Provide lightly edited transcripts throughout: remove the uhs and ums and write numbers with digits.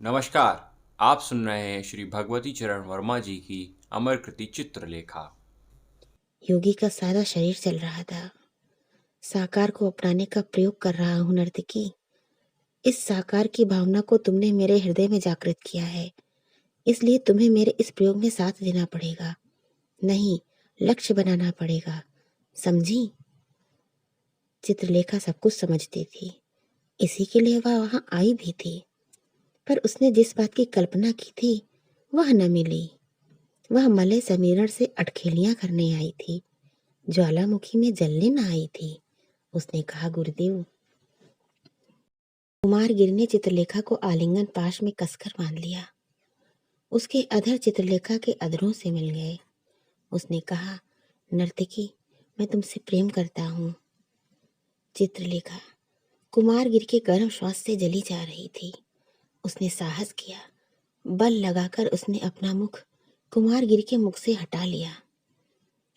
नमस्कार। आप सुन रहे हैं श्री भगवती चरण वर्मा जी की अमर कृति चित्रलेखा। योगी का सारा शरीर चल रहा था। साकार को अपनाने का प्रयोग कर रहा हूं नर्तकी। इस साकार की भावना को तुमने मेरे हृदय में जागृत किया है, इसलिए तुम्हें मेरे इस प्रयोग में साथ देना पड़ेगा। नहीं, लक्ष्य बनाना पड़ेगा, समझी? चित्रलेखा सब कुछ समझती थी, इसी के लिए वह वहां आई भी थी। पर उसने जिस बात की कल्पना की थी वह न मिली। वह मलय समीरण से अटखेलियां करने आई थी, ज्वालामुखी में जलने न आई थी। उसने कहा, गुरुदेव। कुमारगिरि ने चित्रलेखा को आलिंगन पाश में कसकर बांध लिया। उसके अधर चित्रलेखा के अधरों से मिल गए। उसने कहा, नर्तकी, मैं तुमसे प्रेम करता हूँ। चित्रलेखा कुमारगिरि के गर्म श्वास से जली जा रही थी। उसने साहस किया, बल लगाकर उसने अपना मुख कुमारगिरि के मुख से हटा लिया।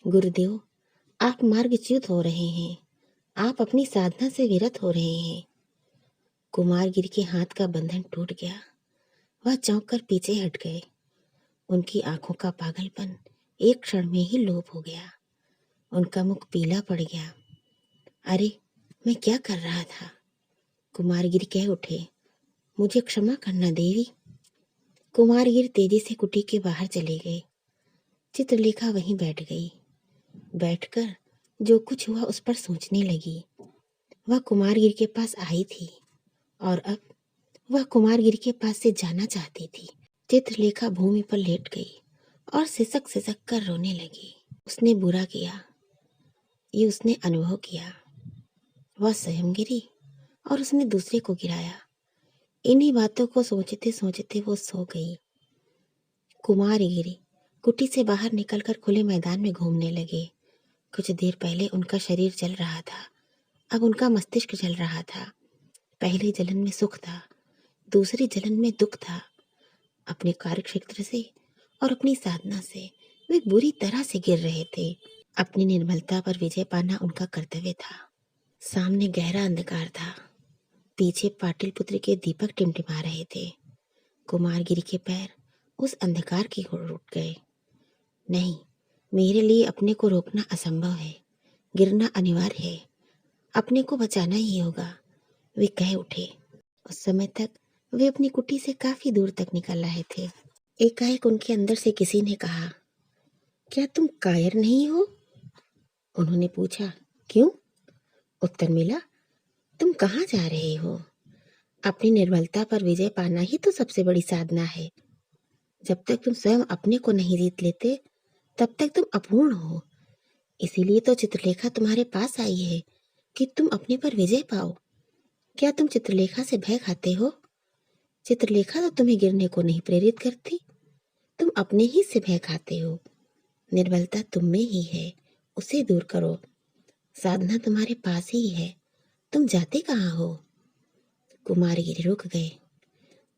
गुरुदेव, आप मार्गच्युत हो रहे हैं, आप अपनी साधना से विरत हो रहे हैं। कुमारगिरि के हाथ का बंधन टूट गया। वह चौंक कर पीछे हट गए। उनकी आंखों का पागलपन एक क्षण में ही लोप हो गया। उनका मुख पीला पड़ गया। अरे, मैं क्या कर रहा था? कुमारगिरि कह उठे, मुझे क्षमा करना देवी। कुमारगिरि तेजी से कुटी के बाहर चले गए। चित्रलेखा वहीं बैठ गई। बैठकर जो कुछ हुआ उस पर सोचने लगी। वह कुमारगिरि के पास आई थी और अब वह कुमारगिरि के पास से जाना चाहती थी। चित्रलेखा भूमि पर लेट गई और सिसक सिसक कर रोने लगी। उसने बुरा किया, ये उसने अनुभव किया। वह स्वयं गिरी और उसने दूसरे को गिराया। इन्हीं बातों को सोचते सोचते वो सो गई। कुमारगिरि कुटी से बाहर निकलकर खुले मैदान में घूमने लगे। कुछ देर पहले उनका शरीर जल रहा था, अब उनका मस्तिष्क जल रहा था। पहली जलन में सुख था, दूसरी जलन में दुख था। अपने कार्यक्षेत्र से और अपनी साधना से वे बुरी तरह से गिर रहे थे। अपनी निर्मलता पर विजय पाना उनका कर्तव्य था। सामने गहरा अंधकार था, पीछे पाटिलपुत्र के दीपक टिमटिमा रहे थे। कुमारगिरि के पैर उस अंधकार की ओर उठ गए। नहीं, मेरे लिए अपने को रोकना असंभव है, गिरना अनिवार्य है, अपने को बचाना ही होगा, वे कह उठे। उस समय तक वे अपनी कुटी से काफी दूर तक निकल रहे थे। एकाएक उनके अंदर से किसी ने कहा, क्या तुम कायर नहीं हो? उन्होंने पूछा, क्यों? उत्तर मिला, तुम कहाँ जा रहे हो? अपनी निर्मलता पर विजय पाना ही तो सबसे बड़ी साधना है। जब तक तुम स्वयं अपने को नहीं जीत लेते तब तक तुम अपूर्ण हो। इसीलिए तो चित्रलेखा तुम्हारे पास आई है कि तुम अपने पर विजय पाओ। क्या तुम चित्रलेखा से भय खाते हो? चित्रलेखा तो तुम्हें गिरने को नहीं प्रेरित करती, तुम अपने ही से भय खाते हो। निर्बलता तुम में ही है, उसे दूर करो। साधना तुम्हारे पास ही है, तुम जाते कहाँ हो? कुमारगिरि रुक गए।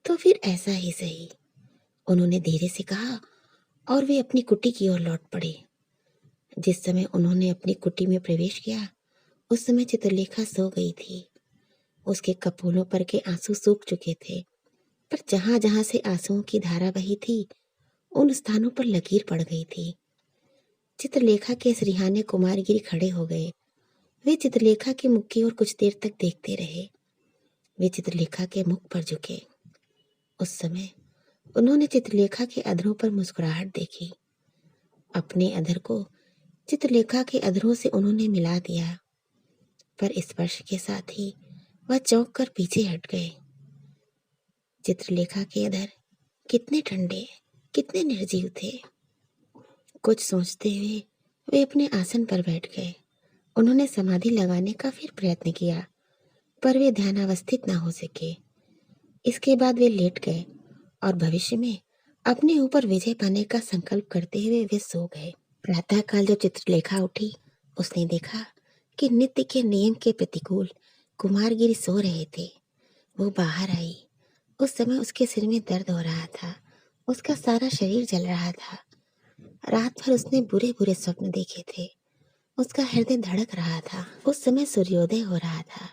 तो फिर ऐसा ही सही, उन्होंने धीरे से कहा, और वे अपनी कुटी की ओर लौट पड़े। जिस समय उन्होंने अपनी कुटी में प्रवेश किया उस समय चित्रलेखा सो गई थी। उसके कपोलों पर के आंसू सूख चुके थे, पर जहां जहां से आंसुओं की धारा बही थी उन स्थानों पर लकीर पड़ गई थी। चित्रलेखा के सिरहाने कुमारगिरि खड़े हो गए। वे चित्रलेखा के मुख की ओर कुछ देर तक देखते रहे। वे चित्रलेखा के मुख पर झुके। उस समय उन्होंने चित्रलेखा के अधरों पर मुस्कुराहट देखी। अपने अधर को चित्रलेखा के अधरों से उन्होंने मिला दिया, पर स्पर्श के साथ ही वह चौंक कर पीछे हट गए। चित्रलेखा के अधर कितने ठंडे, कितने निर्जीव थे। कुछ सोचते हुए वे अपने आसन पर बैठ गए। उन्होंने समाधि लगाने का फिर प्रयत्न किया, पर वे ध्यानावस्थित न हो सके। इसके बाद वे लेट गए और भविष्य में अपने ऊपर विजय पाने का संकल्प करते हुए वे सो गए। प्रातःकाल जब चित्रलेखा उठी, उसने देखा कि नित्य के नियम के प्रतिकूल कुमारगिरि सो रहे थे। वो बाहर आई। उस समय उसके सिर में दर्द हो रहा था, उसका सारा शरीर जल रहा था। रात भर उसने बुरे बुरे स्वप्न देखे थे, उसका हृदय धड़क रहा था। उस समय सूर्योदय हो रहा था।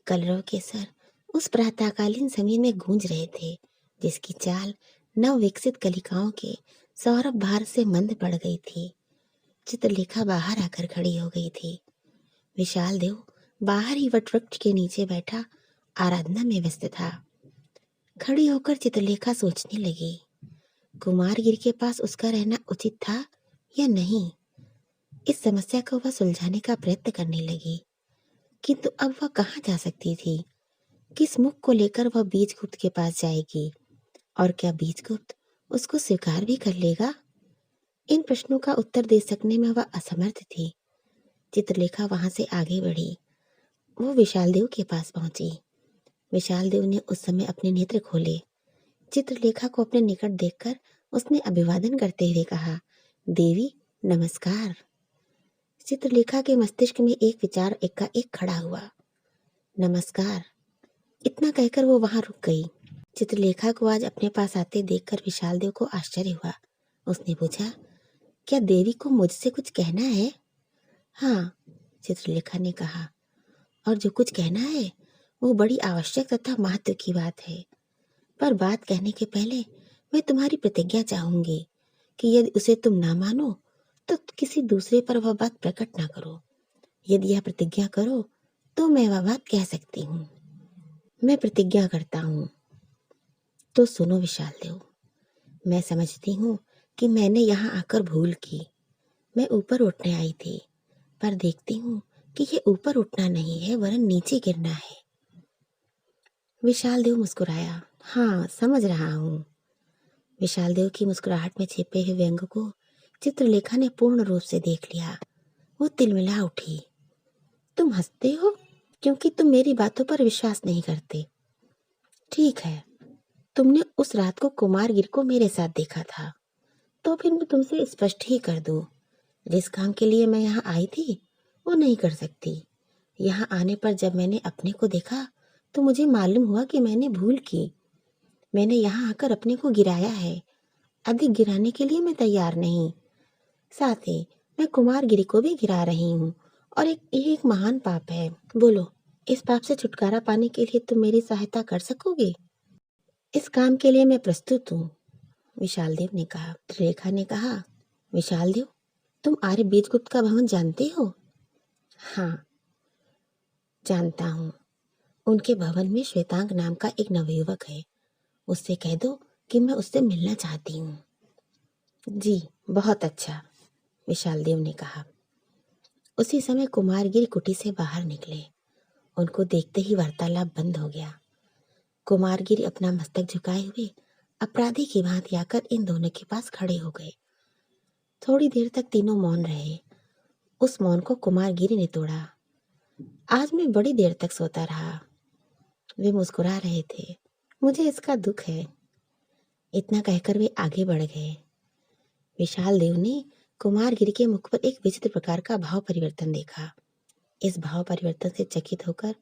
कलरव के सर उस प्रातःकालीन जमीन में गूंज रहे थे। जिसकी चाल नव विकसित कलिकाओं के सौरभ भार से मंद पड़ गई थी। चित्रलेखा बाहर आकर खड़ी हो गई थी। विशाल देव बाहर ही वटवृक्ष के नीचे बैठा आराधना में व्यस्त था। खड़ी होकर चित्रलेखा सोचने लगी, कुमारगिरी के पास उसका रहना उचित था या नहीं। इस समस्या को वह सुलझाने का प्रयत्न करने लगी, किंतु अब वह कहाँ जा सकती थी? किस मुख को लेकर वह बीजगुप्त के पास जाएगी, और क्या बीजगुप्त उसको स्वीकार भी कर लेगा? इन प्रश्नों का उत्तर दे सकने में वह असमर्थ थी। चित्रलेखा वहां से आगे बढ़ी। वो विशाल देव के पास पहुंची। विशाल देव ने उस समय अपने नेत्र खोले। चित्रलेखा को अपने निकट देखकर उसने अभिवादन करते हुए कहा, देवी नमस्कार। चित्रलेखा के मस्तिष्क में एक विचार एकाएक खड़ा हुआ, नमस्कार। इतना कहकर वो वहां रुक गई। चित्रलेखा को आज अपने पास आते देखकर विशाल देव को आश्चर्य हुआ। उसने पूछा, क्या देवी को मुझसे कुछ कहना है? हाँ, चित्रलेखा ने कहा, और जो कुछ कहना है वो बड़ी आवश्यक तथा महत्व की बात है। पर बात कहने के पहले मैं तुम्हारी प्रतिज्ञा चाहूंगी कि यदि उसे तुम ना मानो तो किसी दूसरे पर वह बात प्रकट ना करो। यदि यह प्रतिज्ञा करो तो मैं वह बात कह सकती हूँ। मैं प्रतिज्ञा करता हूँ। तो सुनो विशाल देव, मैं समझती हूँ कि मैंने यहाँ आकर भूल की। मैं ऊपर उठने आई थी, पर देखती हूँ कि ये ऊपर उठना नहीं है वरन नीचे गिरना है। विशाल देव मुस्कुराया, हाँ समझ रहा हूँ। विशाल देव की मुस्कुराहट में छिपे हुए व्यंग को चित्रलेखा ने पूर्ण रूप से देख लिया। वो तिलमिला उठी, तुम हंसते हो क्योंकि तुम मेरी बातों पर विश्वास नहीं करते। ठीक है, तुमने उस रात को कुमारगिर को मेरे साथ देखा था, तो फिर मैं तुमसे स्पष्ट ही कर दूं, जिस काम के लिए मैं यहाँ आई थी वो नहीं कर सकती। यहाँ आने पर जब मैंने अपने को देखा तो मुझे मालूम हुआ कि मैंने भूल की। मैंने यहाँ आकर अपने को गिराया है। अधिक गिराने के लिए मैं तैयार नहीं। साथ ही मैं कुमारगिरी को भी गिरा रही हूँ, और ये एक महान पाप है। बोलो, इस पाप से छुटकारा पाने के लिए तुम मेरी सहायता कर सकोगे? इस काम के लिए मैं प्रस्तुत हूँ, विशाल देव ने कहा। रेखा ने कहा, विशाल देव, तुम आर्य बीजगुप्त का भवन जानते हो? हाँ, जानता हूँ। उनके भवन में श्वेतांग नाम का एक नवयुवक है। उससे कह दो कि मैं उससे मिलना चाहती हूँ। जी, बहुत अच्छा, विशाल देव ने कहा। उसी समय कुमारगिरी कुटी से बाहर निकले। उनको देखते ही वार्तालाप बंद हो गया। कुमारगिरी अपना मस्तक झुकाए हुए अपराधी की भांति आकर इन दोनों के पास खड़े हो गए। थोड़ी देर तक तीनों मौन रहे। उस मौन को कुमारगिरी ने तोड़ा। आज मैं बड़ी देर तक सोता रहा। वे मुस्कुरा रहे थे। मुझे इसका दुख है। इतना कहकर वे आगे बढ़ गए। विशाल देव ने कुमारगिरी के मुख पर एक विचित्र प्रकार का भाव परिवर्तन देखा। इस भाव परिवर्तन से चकित होकर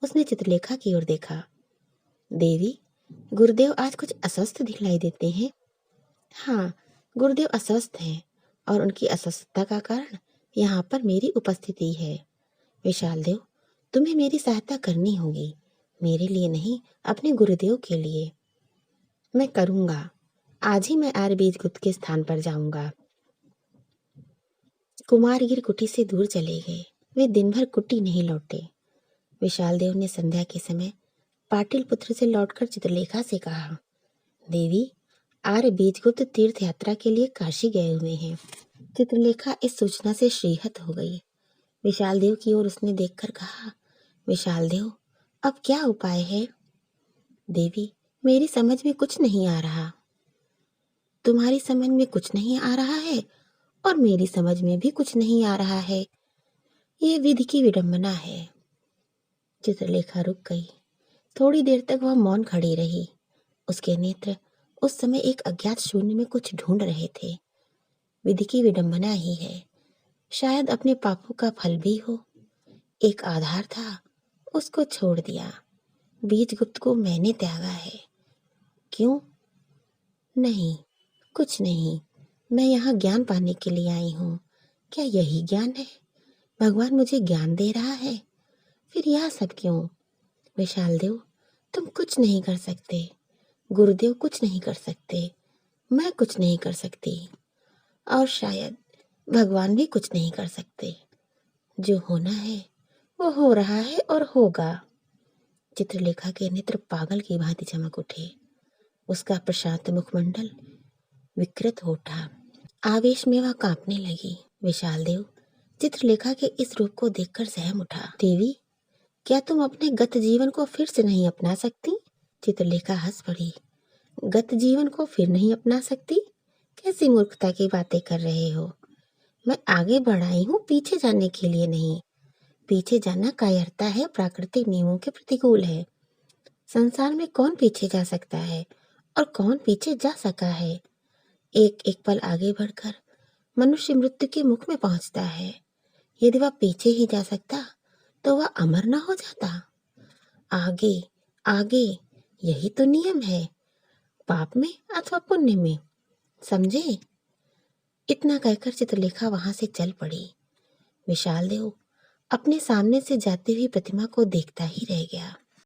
उसने चित्रलेखा की ओर देखा। देवी, गुरुदेव आज कुछ अस्वस्थ दिखलाई देते हैं। हाँ, गुरुदेव अस्वस्थ हैं, और उनकी अस्वस्थता का कारण यहाँ पर मेरी उपस्थिति है। विशाल देव, तुम्हें मेरी सहायता करनी होगी, मेरे लिए नहीं, अपने गुरुदेव के लिए। मैं करूँगा। आज ही मैं आर्य बीजगुप्त के स्थान पर जाऊंगा। कुमारगिर कुटी से दूर चले गए। वे दिन भर कुटी नहीं लौटे। विशाल देव ने संध्या के समय पाटिलपुत्र से लौटकर चित्रलेखा से कहा, देवी, आर्य बीजगुप्त तीर्थ यात्रा के लिए काशी गए हुए हैं। चित्रलेखा इस सूचना से श्रीहत हो गई। विशाल देव की ओर उसने देखकर कहा, विशाल देव, अब क्या उपाय है? देवी, मेरी समझ में कुछ नहीं आ रहा। तुम्हारी समझ में कुछ नहीं आ रहा है और मेरी समझ में भी कुछ नहीं आ रहा है। ये विधि की विडंबना है। चित्रलेखा रुक गई। थोड़ी देर तक वह मौन खड़ी रही। उसके नेत्र उस समय एक अज्ञात शून्य में कुछ ढूंढ रहे थे। विधि की विडंबना ही है। शायद अपने पापों का फल भी हो। एक आधार था, उसको छोड़ दिया। बीजगुप्त को मैंने त्यागा है। क्यों? नहीं, कुछ नहीं। मैं यहाँ ज्ञान पाने के लिए आई हूँ। क्या यही ज्ञान है? भगवान मुझे ज्ञान दे रहा है। फिर यह सब क्यों? विशाल देव, तुम कुछ नहीं कर सकते। गुरुदेव कुछ नहीं कर सकते, मैं कुछ नहीं कर सकती, और शायद भगवान भी कुछ नहीं कर सकते। जो होना है वो हो रहा है और होगा। चित्रलेखा के नेत्र पागल की भांति चमक उठे। उसका प्रशांत मुखमंडल विकृत हो उठा। आवेश में वह कांपने लगी। विशाल देव चित्रलेखा के इस रूप को देखकर सहम उठा। देवी, क्या तुम अपने गत जीवन को फिर से नहीं अपना सकती? चित्रलेखा हंस पड़ी। गत जीवन को फिर नहीं अपना सकती? कैसी मूर्खता की बातें कर रहे हो? मैं आगे बढ़ आई हूँ पीछे जाने के लिए नहीं। पीछे जाना कायरता है, प्राकृतिक नियमों के प्रतिकूल है। संसार में कौन पीछे जा सकता है और कौन पीछे जा सका है? एक एक पल आगे बढ़कर मनुष्य मृत्यु के मुख में पहुंचता है। यदि वह पीछे ही जा सकता तो वह अमर न हो जाता। आगे आगे, यही तो नियम है, पाप में अथवा पुण्य में, समझे? इतना कहकर चित्रलेखा वहां से चल पड़ी। विशाल देव अपने सामने से जाती हुई प्रतिमा को देखता ही रह गया।